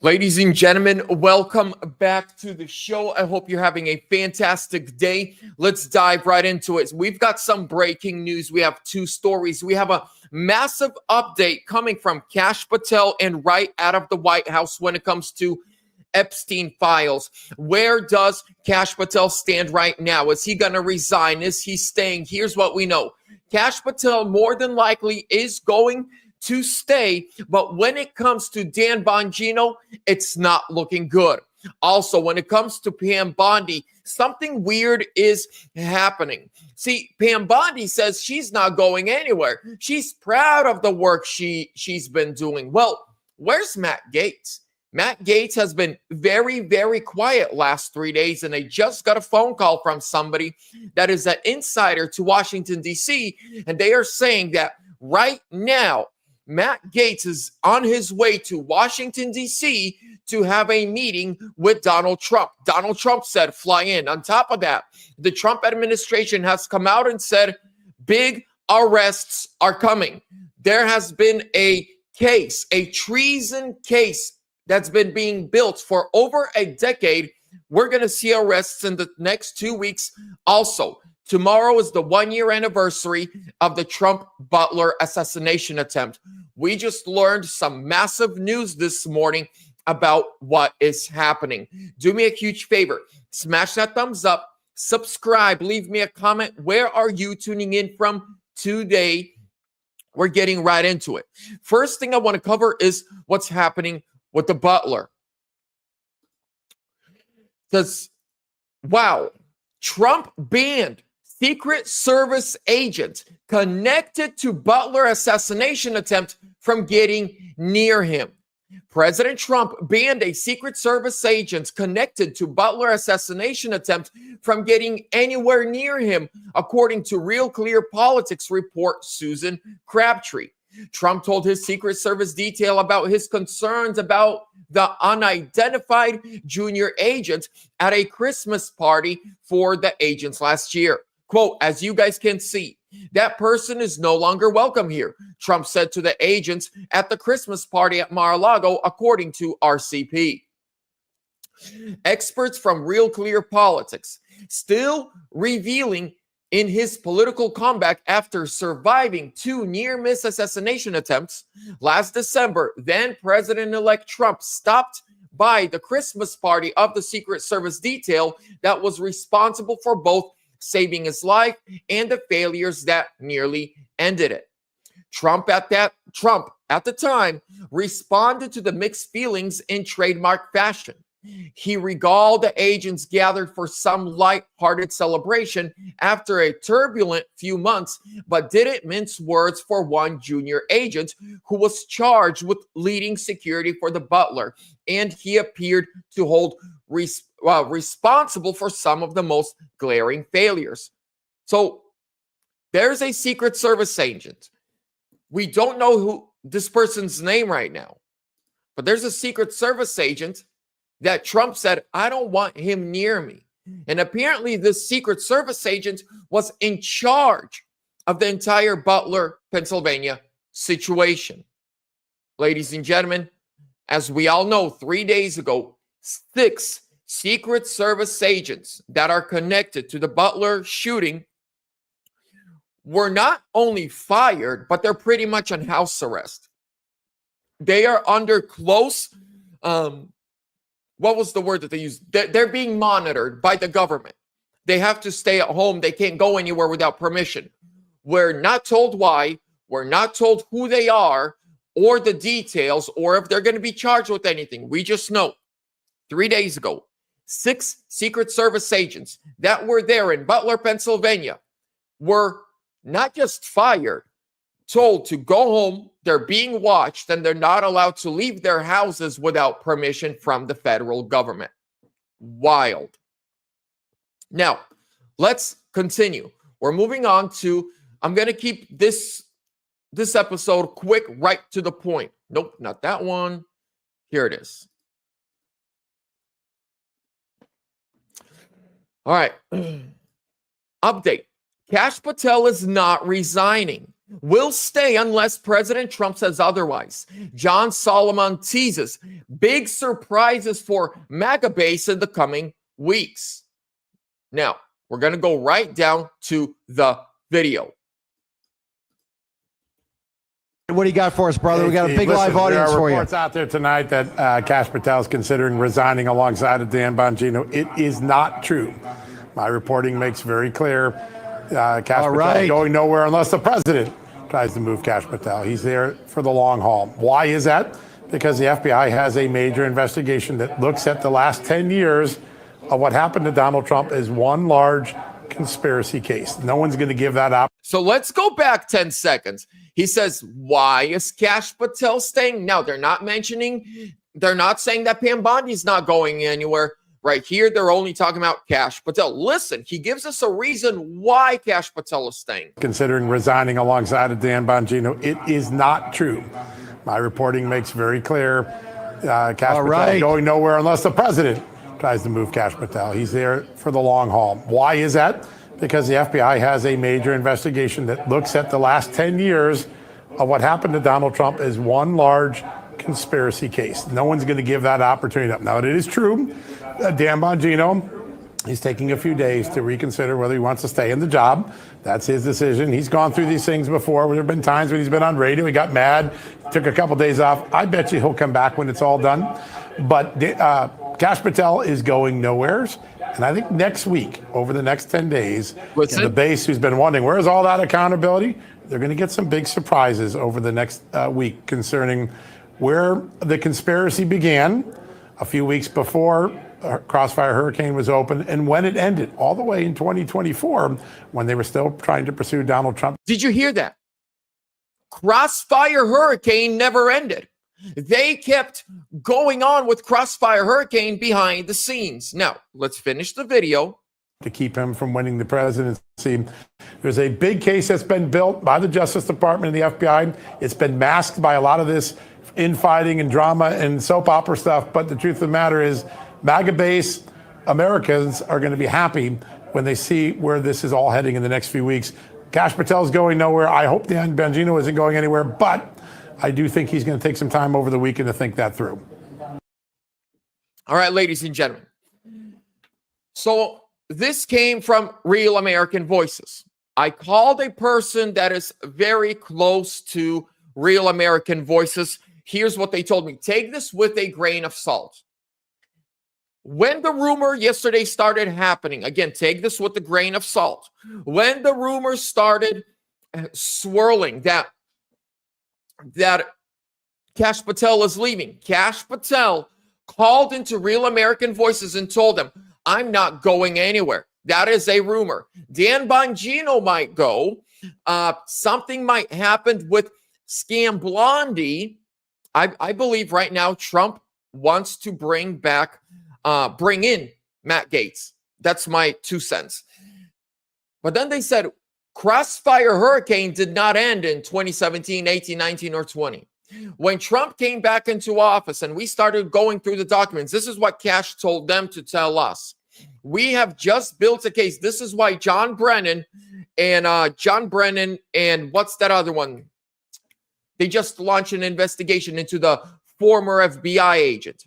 Ladies and gentlemen, welcome back to the show. I hope you're having a fantastic day. Let's dive right into it. We've got some breaking news. We have two stories. We have a massive update coming from Kash Patel and right out of the White House when it comes to Epstein files. Where does Kash Patel stand right now? Is he going to resign? Is he staying? Here's what we know. Kash Patel more than likely is going to stay, but when it comes to Dan Bongino, it's not looking good. Also, when it comes to Pam Bondi, something weird is happening. See, Pam Bondi says she's not going anywhere. She's proud of the work she's been doing. Well, where's Matt Gaetz? Matt Gaetz has been very, very quiet last 3 days, and I just got a phone call from somebody that is an insider to Washington, D.C., and they are saying that right now, Matt Gaetz is on his way to Washington, D.C. to have a meeting with Donald Trump. Donald Trump said, fly in. On top of that, the Trump administration has come out and said, big arrests are coming. There has been a case, a treason case that's been being built for over a decade. We're going to see arrests in the next 2 weeks. Also, tomorrow is the 1-year anniversary of the Trump Butler assassination attempt. We just learned some massive news this morning about what is happening. Do me a huge favor. Smash that thumbs up, subscribe, leave me a comment. Where are you tuning in from today? We're getting right into it. First thing I want to cover is what's happening with the Butler. Because, wow, Trump banned Secret Service agents connected to Butler assassination attempt from getting near him. President Trump banned a Secret Service agent connected to Butler assassination attempt from getting anywhere near him, according to Real Clear Politics report Susan Crabtree. Trump told his Secret Service detail about his concerns about the unidentified junior agent at a Christmas party for the agents last year. Quote, as you guys can see, that person is no longer welcome here, Trump said to the agents at the Christmas party at Mar-a-Lago, according to RCP. Experts from Real Clear Politics still revealing in his political comeback after surviving 2 near-miss assassination attempts last December, then President-elect Trump stopped by the Christmas party of the Secret Service detail that was responsible for both saving his life and the failures that nearly ended it. Trump at the time responded to the mixed feelings in trademark fashion. He regaled the agents gathered for some light-hearted celebration after a turbulent few months, but didn't mince words for one junior agent who was charged with leading security for the Butler, and he appeared to hold responsible for some of the most glaring failures. So there's a Secret Service agent. We don't know who this person's name right now, but there's a Secret Service agent that Trump said, I don't want him near me. And apparently this Secret Service agent was in charge of the entire Butler, Pennsylvania situation. Ladies and gentlemen, as we all know, 3 days ago, 6 Secret Service agents that are connected to the Butler shooting were not only fired, but they're pretty much on house arrest. They are under close, what was the word that they used? They're being monitored by the government. They have to stay at home. They can't go anywhere without permission. We're not told why. We're not told who they are or the details or if they're going to be charged with anything. We just know 3 days ago, 6 Secret Service agents that were there in Butler, Pennsylvania were not just fired, told to go home. They're being watched and they're not allowed to leave their houses without permission from the federal government. Wild. Now, let's continue. We're moving on to, I'm going to keep this episode quick, right to the point. Nope, not that one. Here it is. All right. Update. Kash Patel is not resigning. will stay unless President Trump says otherwise. John Solomon teases big surprises for MAGA base in the coming weeks. Now, we're going to go right down to the video. What do you got for us, brother? We got a big live audience for you. There are reports out there tonight that Kash Patel is considering resigning alongside of Dan Bongino. It is not true. My reporting makes very clear Kash Patel is going nowhere unless the president tries to move Kash Patel. He's there for the long haul. Why is that? Because the FBI has a major investigation that looks at the last 10 years of what happened to Donald Trump as one large conspiracy case. No one's going to give that up. So let's go back 10 seconds. He says, why is Kash Patel staying? Now, they're not saying that Pam Bondi's not going anywhere. Right here, they're only talking about Kash Patel. Listen, he gives us a reason why Kash Patel is staying. Considering resigning alongside of Dan Bongino. It is not true. My reporting makes very clear Kash Patel is going nowhere unless the president tries to move Kash Patel. He's there for the long haul. Why is that? Because the FBI has a major investigation that looks at the last 10 years of what happened to Donald Trump as one large conspiracy case. No one's going to give that opportunity up. Now, it is true, Dan Bongino, he's taking a few days to reconsider whether he wants to stay in the job. That's his decision. He's gone through these things before. There have been times when he's been on radio, he got mad, took a couple days off. I bet you he'll come back when it's all done. But Kash Patel is going nowhere. And I think next week, over the next 10 days, the base who's been wondering, where's all that accountability? They're going to get some big surprises over the next week concerning where the conspiracy began a few weeks before Crossfire Hurricane was open and when it ended, all the way in 2024, when they were still trying to pursue Donald Trump. Did you hear that? Crossfire Hurricane never ended. They kept going on with Crossfire Hurricane behind the scenes. Now, let's finish the video. To keep him from winning the presidency. There's a big case that's been built by the Justice Department and the FBI. It's been masked by a lot of this infighting and drama and soap opera stuff. But the truth of the matter is, MAGA base Americans are going to be happy when they see where this is all heading in the next few weeks. Kash Patel is going nowhere. I hope Dan Bongino isn't going anywhere, but I do think he's going to take some time over the weekend to think that through. All right, ladies and gentlemen. So this came from Real American Voices. I called a person that is very close to Real American Voices. Here's what they told me. Take this with a grain of salt. When the rumor yesterday started happening, again, take this with a grain of salt. When the rumors started swirling that Kash Patel is leaving, Kash Patel called into Real American Voices and told them, I'm not going anywhere. That is a rumor. Dan Bongino might go. Something might happen with Scam Blondie. I believe right now Trump wants to bring in Matt Gaetz. That's my 2 cents. But then they said Crossfire Hurricane did not end in 2017, 18, 19, or 20. When Trump came back into office and we started going through the documents, this is what Kash told them to tell us. We have just built a case. This is why John Brennan and what's that other one? They just launched an investigation into the former FBI agent,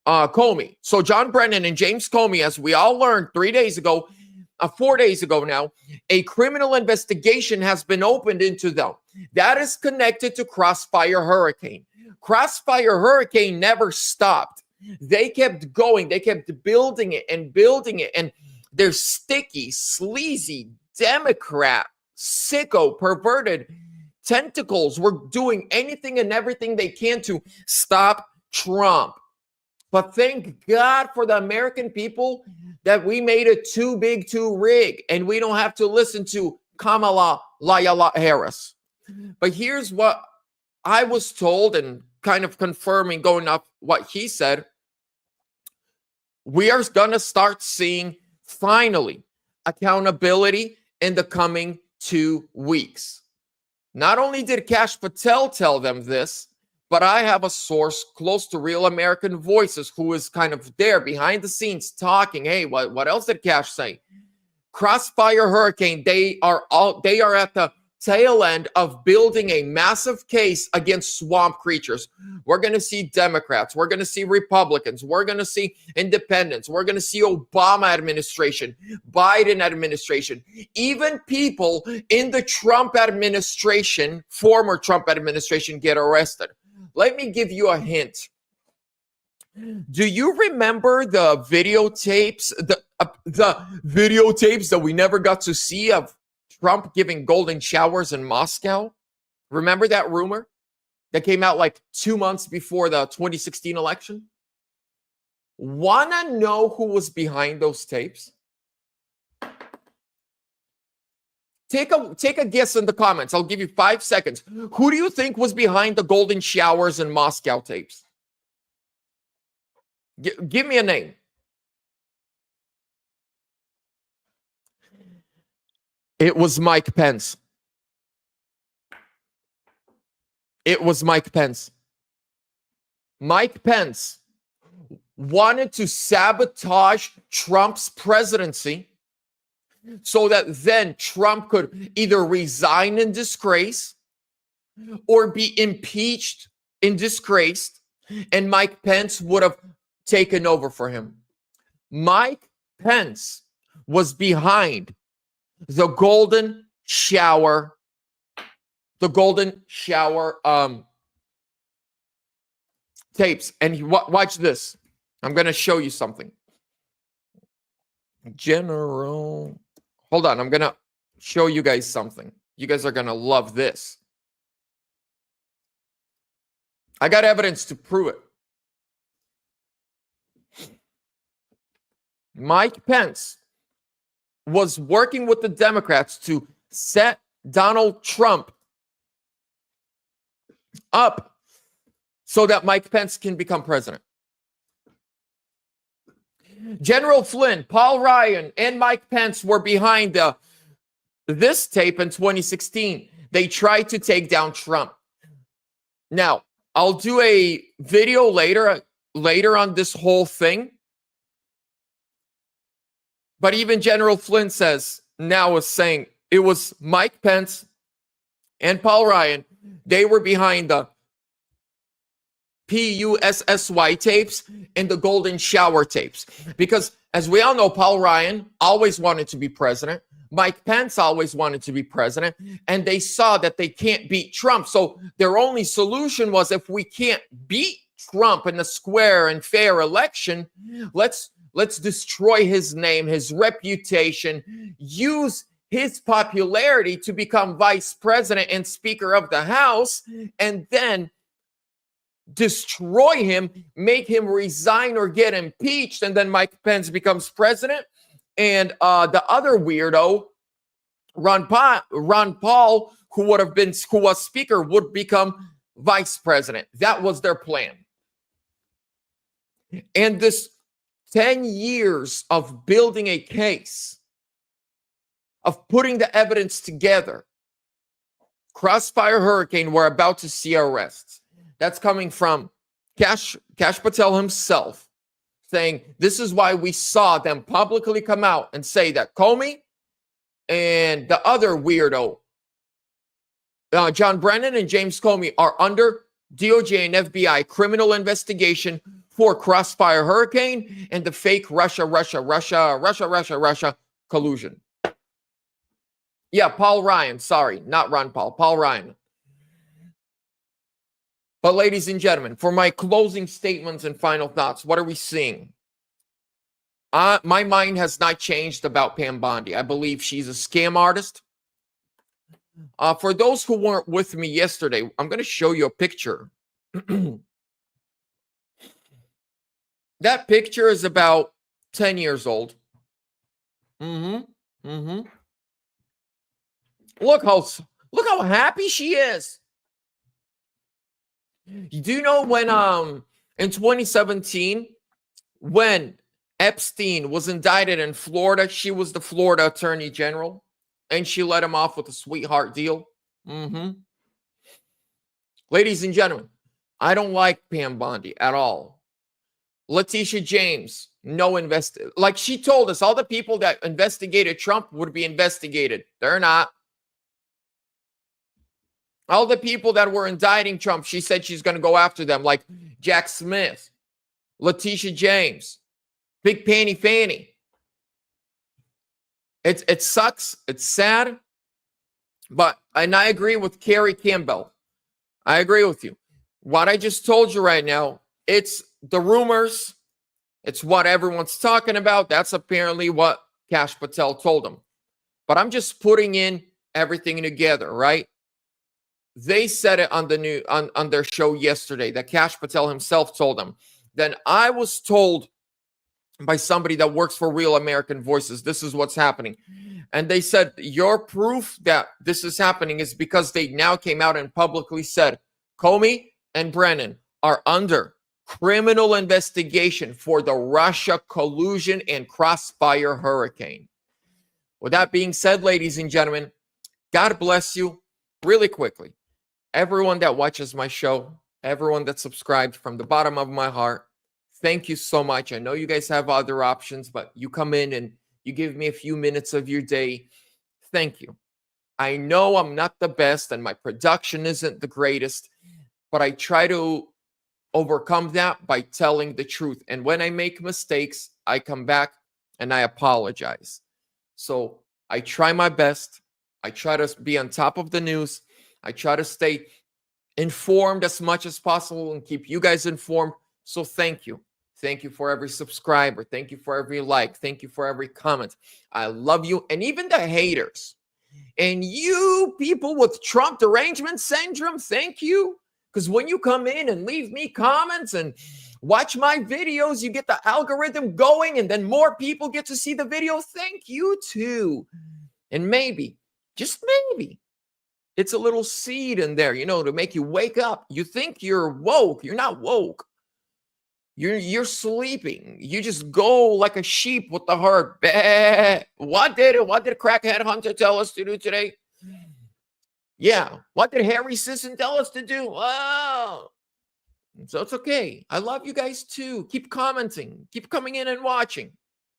Comey. So John Brennan and James Comey, as we all learned 4 days ago now, a criminal investigation has been opened into them. That is connected to Crossfire Hurricane. Crossfire Hurricane never stopped. They kept going. They kept building it. And their sticky, sleazy, Democrat, sicko, perverted tentacles were doing anything and everything they can to stop Trump. But thank God for the American people that we made it too big to rig, and we don't have to listen to Kamala Harris. But here's what I was told, and kind of confirming, going off what he said. We are going to start seeing, finally, accountability in the coming 2 weeks. Not only did Kash Patel tell them this, but I have a source close to Real American Voices who is kind of there behind the scenes talking. Hey, what else did Kash say? Crossfire Hurricane, they are at the tail end of building a massive case against swamp creatures. We're going to see Democrats. We're going to see Republicans. We're going to see independents. We're going to see Obama administration, Biden administration, even people in the Trump administration, former Trump administration, get arrested. Let me give you a hint. Do you remember the videotapes, the videotapes that we never got to see of Trump giving golden showers in Moscow? Remember that rumor that came out like 2 months before the 2016 election? Wanna know who was behind those tapes? Take a guess in the comments. I'll give you 5 seconds. Who do you think was behind the golden showers in Moscow tapes? Give me a name. It was Mike Pence. It was Mike Pence. Mike Pence wanted to sabotage Trump's presidency so that then Trump could either resign in disgrace or be impeached in disgrace, and Mike Pence would have taken over for him. Mike Pence was behind the golden shower tapes. And watch this. I'm going to show you something. Hold on. I'm going to show you guys something. You guys are going to love this. I got evidence to prove it. Mike Pence was working with the Democrats to set Donald Trump up so that Mike Pence can become president. General Flynn, Paul Ryan, and Mike Pence were behind this tape in 2016. They tried to take down Trump. Now, I'll do a video later on this whole thing. But even General Flynn is saying it was Mike Pence and Paul Ryan. They were behind the PUSSY tapes and the golden shower tapes. Because as we all know, Paul Ryan always wanted to be president. Mike Pence always wanted to be president. And they saw that they can't beat Trump. So their only solution was, if we can't beat Trump in a square and fair election, let's destroy his name, his reputation, use his popularity to become vice president and Speaker of the House, and then destroy him, make him resign or get impeached, and then Mike Pence becomes president. And the other weirdo, Ron Paul, who was Speaker, would become vice president. That was their plan. And this 10 years of building a case, of putting the evidence together. Crossfire Hurricane, we're about to see arrests. That's coming from Kash Patel himself, saying this is why we saw them publicly come out and say that Comey and the other weirdo, John Brennan and James Comey, are under DOJ and FBI criminal investigation for Crossfire Hurricane and the fake Russia collusion. Yeah, Paul Ryan. Sorry, not Ron Paul. Paul Ryan. But ladies and gentlemen, for my closing statements and final thoughts, what are we seeing? My mind has not changed about Pam Bondi. I believe she's a scam artist. For those who weren't with me yesterday, I'm going to show you a picture. That picture is about 10 years old. Look how happy she is. Do you know when in 2017, when Epstein was indicted in Florida, she was the Florida Attorney General, and she let him off with a sweetheart deal? Ladies and gentlemen, I don't like Pam Bondi at all. Letitia James, like she told us, all the people that investigated Trump would be investigated. They're not. All the people that were indicting Trump, she said she's going to go after them, like Jack Smith, Letitia James, Big Panty Fanny. It sucks. It's sad. And I agree with Carrie Campbell. I agree with you. What I just told you right now, it's the rumors. It's what everyone's talking about. That's apparently what Kash Patel told him. But I'm just putting in everything together, right? They said it on the on their show yesterday that Kash Patel himself told them. Then I was told by somebody that works for Real American Voices, this is what's happening. And they said, your proof that this is happening is because they now came out and publicly said, Comey and Brennan are under criminal investigation for the Russia collusion and Crossfire Hurricane. With that being said, ladies and gentlemen, God bless you. Really quickly, everyone that watches my show, everyone that subscribed, from the bottom of my heart, thank you so much. I know you guys have other options, but you come in and you give me a few minutes of your day. Thank you. I know I'm not the best and my production isn't the greatest, but I try to overcome that by telling the truth. And when I make mistakes, I come back and I apologize. So I try my best. I try to be on top of the news. I try to stay informed as much as possible and keep you guys informed. So thank you. Thank you for every subscriber. Thank you for every like. Thank you for every comment. I love you. And even the haters and you people with Trump derangement syndrome, thank you. Because when you come in and leave me comments and watch my videos, you get the algorithm going and then more people get to see the video. Thank you too. And maybe, just maybe, it's a little seed in there, to make you wake up. You think you're woke. You're not woke. You're sleeping. You just go like a sheep with the herd. Bah. What did Crackhead Hunter tell us to do today? Yeah. What did Harry Sisson tell us to do? Oh. So it's okay. I love you guys too. Keep commenting. Keep coming in and watching.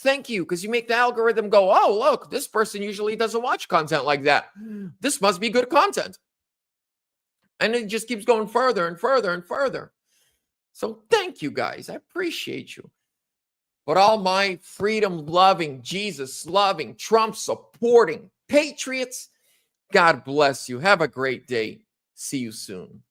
Thank you, because you make the algorithm go, oh, look, this person usually doesn't watch content like that. This must be good content. And it just keeps going further and further and further. So thank you guys. I appreciate you. But all my freedom-loving, Jesus-loving, Trump-supporting patriots, God bless you. Have a great day. See you soon.